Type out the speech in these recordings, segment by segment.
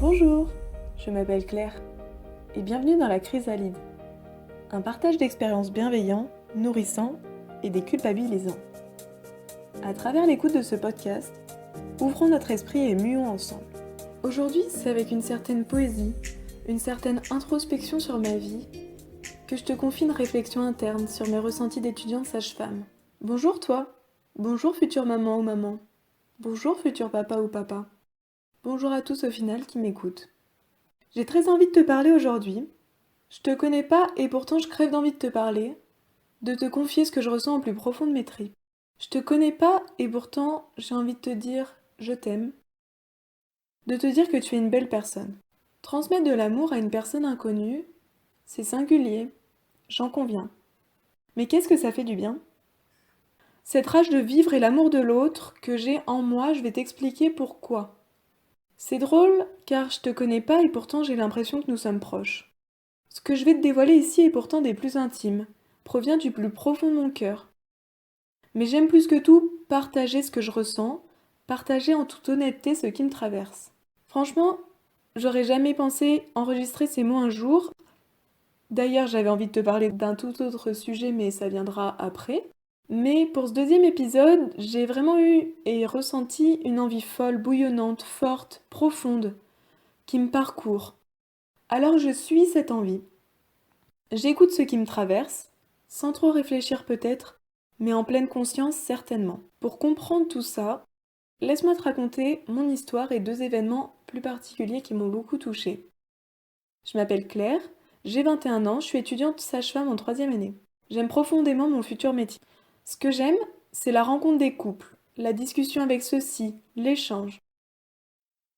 Bonjour, je m'appelle Claire et bienvenue dans la Chrysalide, un partage d'expériences bienveillants, nourrissants et déculpabilisants. À travers l'écoute de ce podcast, ouvrons notre esprit et muons ensemble. Aujourd'hui, c'est avec une certaine poésie, une certaine introspection sur ma vie, que je te confie une réflexion interne sur mes ressentis d'étudiante sage-femme. Bonjour toi, bonjour future maman ou maman, bonjour futur papa ou papa, bonjour à tous au final qui m'écoutent. J'ai très envie de te parler aujourd'hui. Je te connais pas et pourtant je crève d'envie de te parler, de te confier ce que je ressens au plus profond de mes tripes. Je te connais pas et pourtant j'ai envie de te dire je t'aime, de te dire que tu es une belle personne. Transmettre de l'amour à une personne inconnue, c'est singulier, j'en conviens. Mais qu'est-ce que ça fait du bien? Cette rage de vivre et l'amour de l'autre que j'ai en moi, je vais t'expliquer pourquoi. C'est drôle car je te connais pas et pourtant j'ai l'impression que nous sommes proches. Ce que je vais te dévoiler ici est pourtant des plus intimes, provient du plus profond de mon cœur. Mais j'aime plus que tout partager ce que je ressens, partager en toute honnêteté ce qui me traverse. Franchement, j'aurais jamais pensé enregistrer ces mots un jour. D'ailleurs, j'avais envie de te parler d'un tout autre sujet, mais ça viendra après. Mais pour ce deuxième épisode, j'ai vraiment eu et ressenti une envie folle, bouillonnante, forte, profonde, qui me parcourt. Alors je suis cette envie. J'écoute ce qui me traverse, sans trop réfléchir peut-être, mais en pleine conscience certainement. Pour comprendre tout ça, laisse-moi te raconter mon histoire et deux événements plus particuliers qui m'ont beaucoup touchée. Je m'appelle Claire, j'ai 21 ans, je suis étudiante sage-femme en 3e année. J'aime profondément mon futur métier. Ce que j'aime, c'est la rencontre des couples, la discussion avec ceux-ci, l'échange.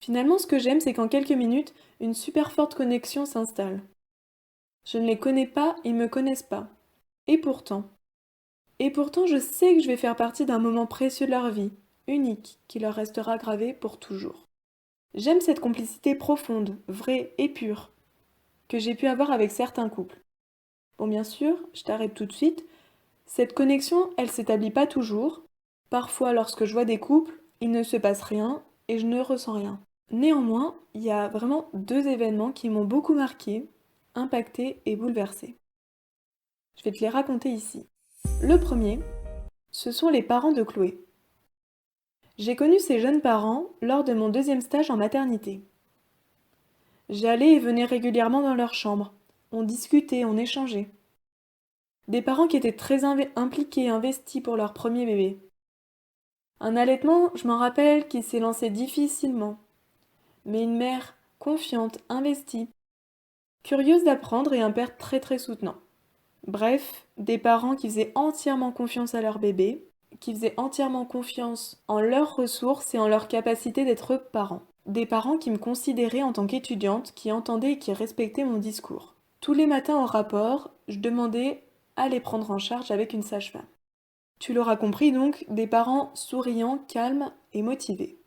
Finalement, ce que j'aime, c'est qu'en quelques minutes, une super forte connexion s'installe. Je ne les connais pas, ils me connaissent pas. Et pourtant, je sais que je vais faire partie d'un moment précieux de leur vie, unique, qui leur restera gravé pour toujours. J'aime cette complicité profonde, vraie et pure, que j'ai pu avoir avec certains couples. Bon, bien sûr, je t'arrête tout de suite, cette connexion, elle s'établit pas toujours. Parfois, lorsque je vois des couples, il ne se passe rien et je ne ressens rien. Néanmoins, il y a vraiment deux événements qui m'ont beaucoup marqué, impacté et bouleversé. Je vais te les raconter ici. Le premier, ce sont les parents de Chloé. J'ai connu ces jeunes parents lors de mon 2e stage en maternité. J'allais et venais régulièrement dans leur chambre. On discutait, on échangeait. Des parents qui étaient très impliqués, investis pour leur premier bébé. Un allaitement, je m'en rappelle, qui s'est lancé difficilement. Mais une mère confiante, investie, curieuse d'apprendre et un père très très soutenant. Bref, des parents qui faisaient entièrement confiance à leur bébé, qui faisaient entièrement confiance en leurs ressources et en leur capacité d'être parents. Des parents qui me considéraient en tant qu'étudiante, qui entendaient et qui respectaient mon discours. Tous les matins au rapport, je demandais à les prendre en charge avec une sage-femme. Tu l'auras compris donc, des parents souriants, calmes et motivés.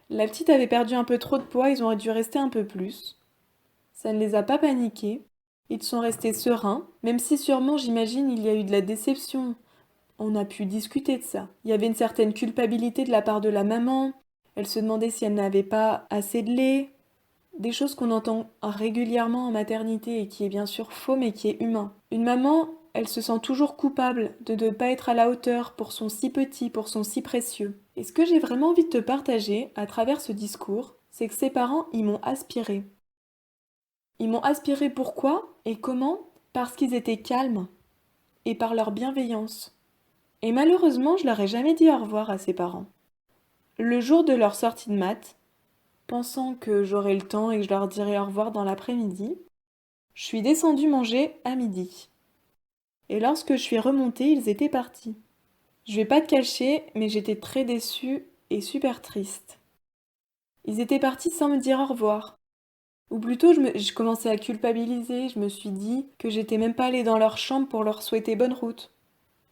La petite avait perdu un peu trop de poids, ils auraient dû rester un peu plus. Ça ne les a pas paniqués. Ils sont restés sereins, même si sûrement, j'imagine, il y a eu de la déception. On a pu discuter de ça. Il y avait une certaine culpabilité de la part de la maman. Elle se demandait si elle n'avait pas assez de lait. Des choses qu'on entend régulièrement en maternité et qui est bien sûr faux mais qui est humain. Une maman, elle se sent toujours coupable de ne pas être à la hauteur pour son si petit, pour son si précieux. Et ce que j'ai vraiment envie de te partager à travers ce discours, c'est que ses parents, ils m'ont aspiré. Ils m'ont aspiré pourquoi et comment? Parce qu'ils étaient calmes et par leur bienveillance. Et malheureusement, je leur ai jamais dit au revoir à ses parents. Le jour de leur sortie de maths, pensant que j'aurais le temps et que je leur dirais au revoir dans l'après-midi, je suis descendue manger à midi. Et lorsque je suis remontée, ils étaient partis. Je vais pas te cacher, mais j'étais très déçue et super triste. Ils étaient partis sans me dire au revoir. Ou plutôt, je commençais à culpabiliser, je me suis dit que j'étais même pas allée dans leur chambre pour leur souhaiter bonne route.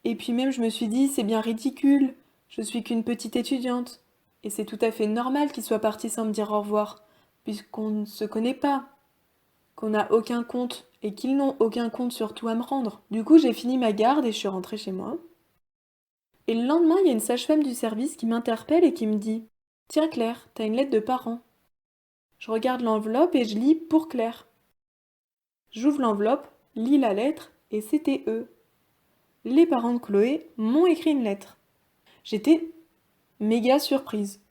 Et puis même, je me suis dit, c'est bien ridicule, je suis qu'une petite étudiante. Et c'est tout à fait normal qu'ils soient partis sans me dire au revoir, puisqu'on ne se connaît pas, qu'on n'a aucun compte, et qu'ils n'ont aucun compte surtout à me rendre. Du coup, j'ai fini ma garde et je suis rentrée chez moi. Et le lendemain, il y a une sage-femme du service qui m'interpelle et qui me dit: Tiens Claire, t'as une lettre de parents. Je regarde l'enveloppe et je lis pour Claire. J'ouvre l'enveloppe, lis la lettre et c'était eux. Les parents de Chloé m'ont écrit une lettre. J'étais méga surprise.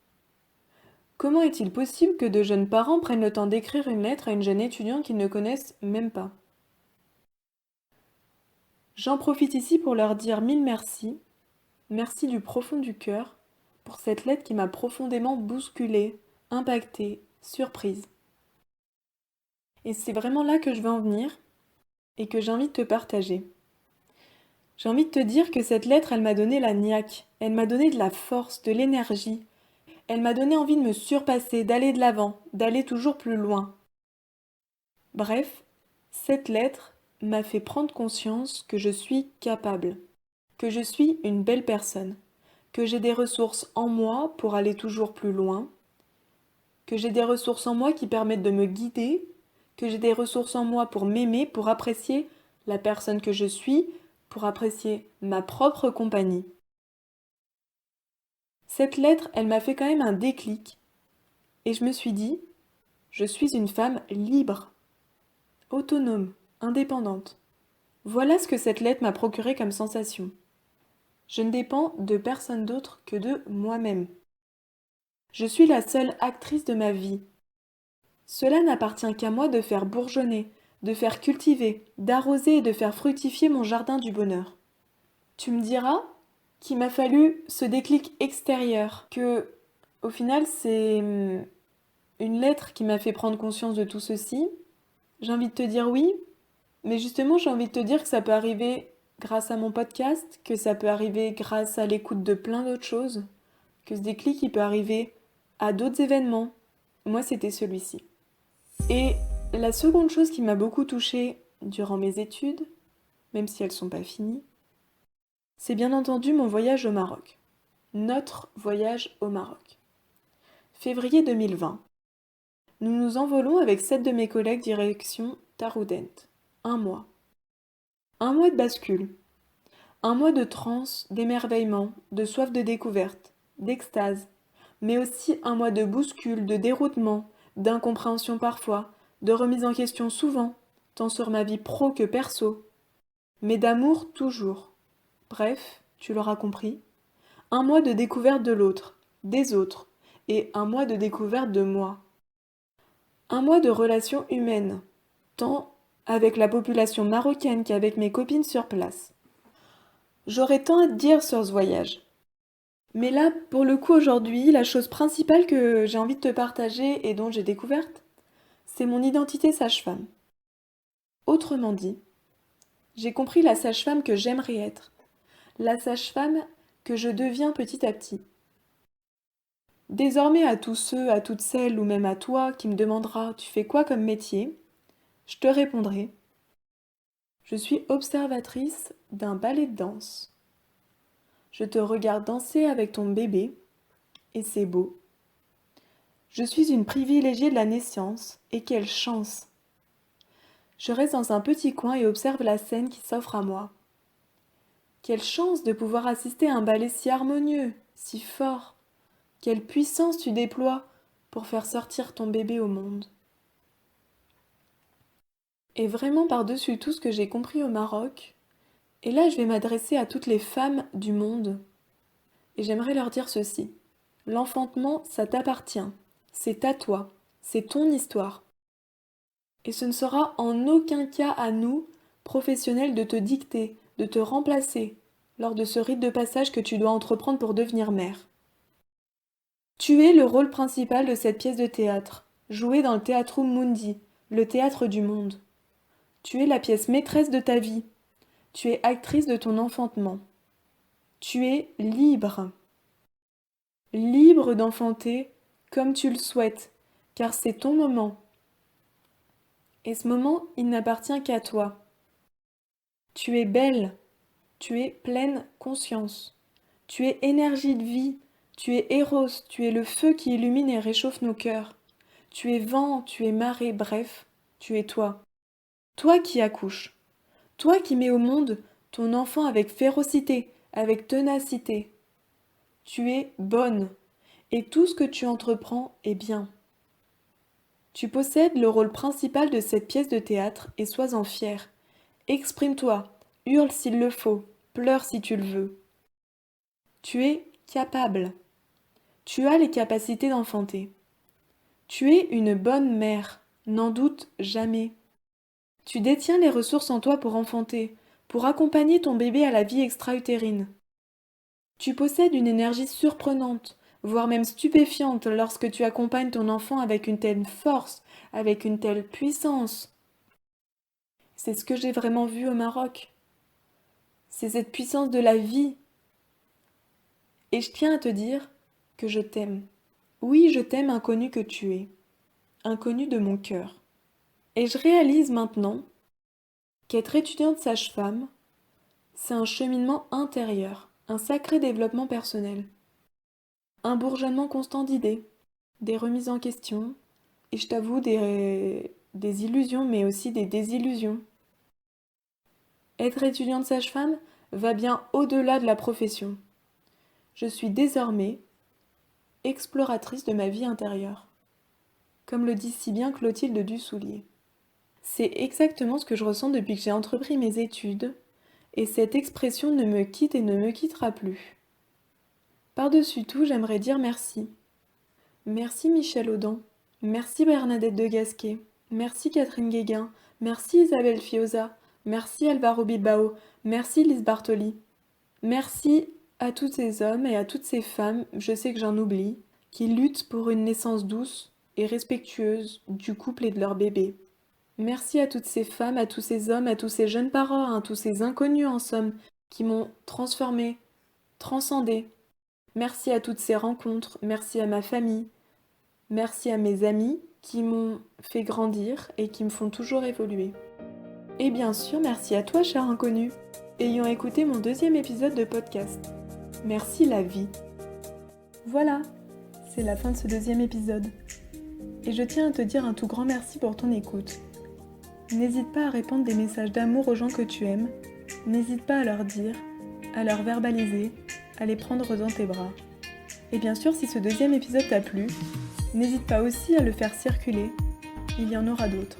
Comment est-il possible que de jeunes parents prennent le temps d'écrire une lettre à une jeune étudiante qu'ils ne connaissent même pas? J'en profite ici pour leur dire mille merci, merci du profond du cœur, pour cette lettre qui m'a profondément bousculée, impactée, surprise. Et c'est vraiment là que je veux en venir et que j'ai envie de te partager. J'ai envie de te dire que cette lettre, elle m'a donné la niaque, elle m'a donné de la force, de l'énergie, elle m'a donné envie de me surpasser, d'aller de l'avant, d'aller toujours plus loin. Bref, cette lettre m'a fait prendre conscience que je suis capable, que je suis une belle personne, que j'ai des ressources en moi pour aller toujours plus loin, que j'ai des ressources en moi qui permettent de me guider, que j'ai des ressources en moi pour m'aimer, pour apprécier la personne que je suis, pour apprécier ma propre compagnie. Cette lettre, elle m'a fait quand même un déclic, et je me suis dit, je suis une femme libre, autonome, indépendante. Voilà ce que cette lettre m'a procuré comme sensation. Je ne dépends de personne d'autre que de moi-même. Je suis la seule actrice de ma vie. Cela n'appartient qu'à moi de faire bourgeonner, de faire cultiver, d'arroser et de faire fructifier mon jardin du bonheur. Tu me diras qu'il m'a fallu ce déclic extérieur, que au final c'est une lettre qui m'a fait prendre conscience de tout ceci. J'ai envie de te dire oui, mais justement j'ai envie de te dire que ça peut arriver grâce à mon podcast, que ça peut arriver grâce à l'écoute de plein d'autres choses, que ce déclic il peut arriver à d'autres événements. Moi c'était celui-ci. Et la seconde chose qui m'a beaucoup touchée durant mes études, même si elles sont pas finies, c'est bien entendu mon voyage au Maroc. Notre voyage au Maroc. Février 2020. Nous nous envolons avec 7 de mes collègues direction Taroudant. Un mois. Un mois de bascule. Un mois de transe, d'émerveillement, de soif de découverte, d'extase, mais aussi un mois de bouscule, de déroutement, d'incompréhension parfois, de remise en question souvent, tant sur ma vie pro que perso, mais d'amour toujours. Bref, tu l'auras compris, un mois de découverte de l'autre, des autres, et un mois de découverte de moi. Un mois de relations humaines, tant avec la population marocaine qu'avec mes copines sur place. J'aurais tant à te dire sur ce voyage. Mais là, pour le coup, aujourd'hui, la chose principale que j'ai envie de te partager et dont j'ai découverte, c'est mon identité sage-femme. Autrement dit, j'ai compris la sage-femme que j'aimerais être, la sage-femme que je deviens petit à petit. Désormais, à tous ceux, à toutes celles ou même à toi qui me demandera tu fais quoi comme métier, je te répondrai je suis observatrice d'un ballet de danse. Je te regarde danser avec ton bébé et c'est beau. Je suis une privilégiée de la naissance et quelle chance! Je reste dans un petit coin et observe la scène qui s'offre à moi. Quelle chance de pouvoir assister à un ballet si harmonieux, si fort. Quelle puissance tu déploies pour faire sortir ton bébé au monde. Et vraiment par-dessus tout ce que j'ai compris au Maroc, et là je vais m'adresser à toutes les femmes du monde, et j'aimerais leur dire ceci. L'enfantement, ça t'appartient, c'est à toi, c'est ton histoire. Et ce ne sera en aucun cas à nous, professionnels, de te dicter, de te remplacer, lors de ce rite de passage que tu dois entreprendre pour devenir mère. Tu es le rôle principal de cette pièce de théâtre, jouée dans le Theatrum Mundi, le théâtre du monde. Tu es la pièce maîtresse de ta vie. Tu es actrice de ton enfantement. Tu es libre. Libre d'enfanter comme tu le souhaites, car c'est ton moment. Et ce moment, il n'appartient qu'à toi. Tu es belle. Tu es pleine conscience. Tu es énergie de vie. Tu es Eros. Tu es le feu qui illumine et réchauffe nos cœurs. Tu es vent. Tu es marée. Bref, tu es toi. Toi qui accouches. Toi qui mets au monde ton enfant avec férocité, avec ténacité. Tu es bonne. Et tout ce que tu entreprends est bien. Tu possèdes le rôle principal de cette pièce de théâtre et sois-en fier. Exprime-toi, hurle s'il le faut, pleure si tu le veux. Tu es capable. Tu as les capacités d'enfanter. Tu es une bonne mère, n'en doute jamais. Tu détiens les ressources en toi pour enfanter, pour accompagner ton bébé à la vie extra-utérine. Tu possèdes une énergie surprenante, voire même stupéfiante lorsque tu accompagnes ton enfant avec une telle force, avec une telle puissance. C'est ce que j'ai vraiment vu au Maroc. C'est cette puissance de la vie. Et je tiens à te dire que je t'aime. Oui, je t'aime, inconnu que tu es, inconnu de mon cœur. Et je réalise maintenant qu'être étudiante sage-femme, c'est un cheminement intérieur, un sacré développement personnel, un bourgeonnement constant d'idées, des remises en question, et je t'avoue des illusions, mais aussi des désillusions. Être étudiante sage-femme va bien au-delà de la profession. Je suis désormais exploratrice de ma vie intérieure, comme le dit si bien Clotilde Dussoulier. C'est exactement ce que je ressens depuis que j'ai entrepris mes études, et cette expression ne me quitte et ne me quittera plus. Par-dessus tout, j'aimerais dire merci. Merci Michel Audin, merci Bernadette de Gasquet, merci Catherine Guéguin, merci Isabelle Fioza, merci Alvaro Bilbao, merci Lise Bartoli. Merci à tous ces hommes et à toutes ces femmes, je sais que j'en oublie, qui luttent pour une naissance douce et respectueuse du couple et de leur bébé. Merci à toutes ces femmes, à tous ces hommes, à tous ces jeunes parents, à tous ces inconnus en somme, qui m'ont transformée, transcendée. Merci à toutes ces rencontres, merci à ma famille, merci à mes amis qui m'ont fait grandir et qui me font toujours évoluer. Et bien sûr, merci à toi, cher inconnu, ayant écouté mon 2e épisode de podcast. Merci la vie. Voilà, c'est la fin de ce 2e épisode. Et je tiens à te dire un tout grand merci pour ton écoute. N'hésite pas à répondre des messages d'amour aux gens que tu aimes. N'hésite pas à leur dire, à leur verbaliser, à les prendre dans tes bras. Et bien sûr, si ce 2e épisode t'a plu, n'hésite pas aussi à le faire circuler. Il y en aura d'autres.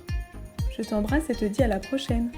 Je t'embrasse et te dis à la prochaine.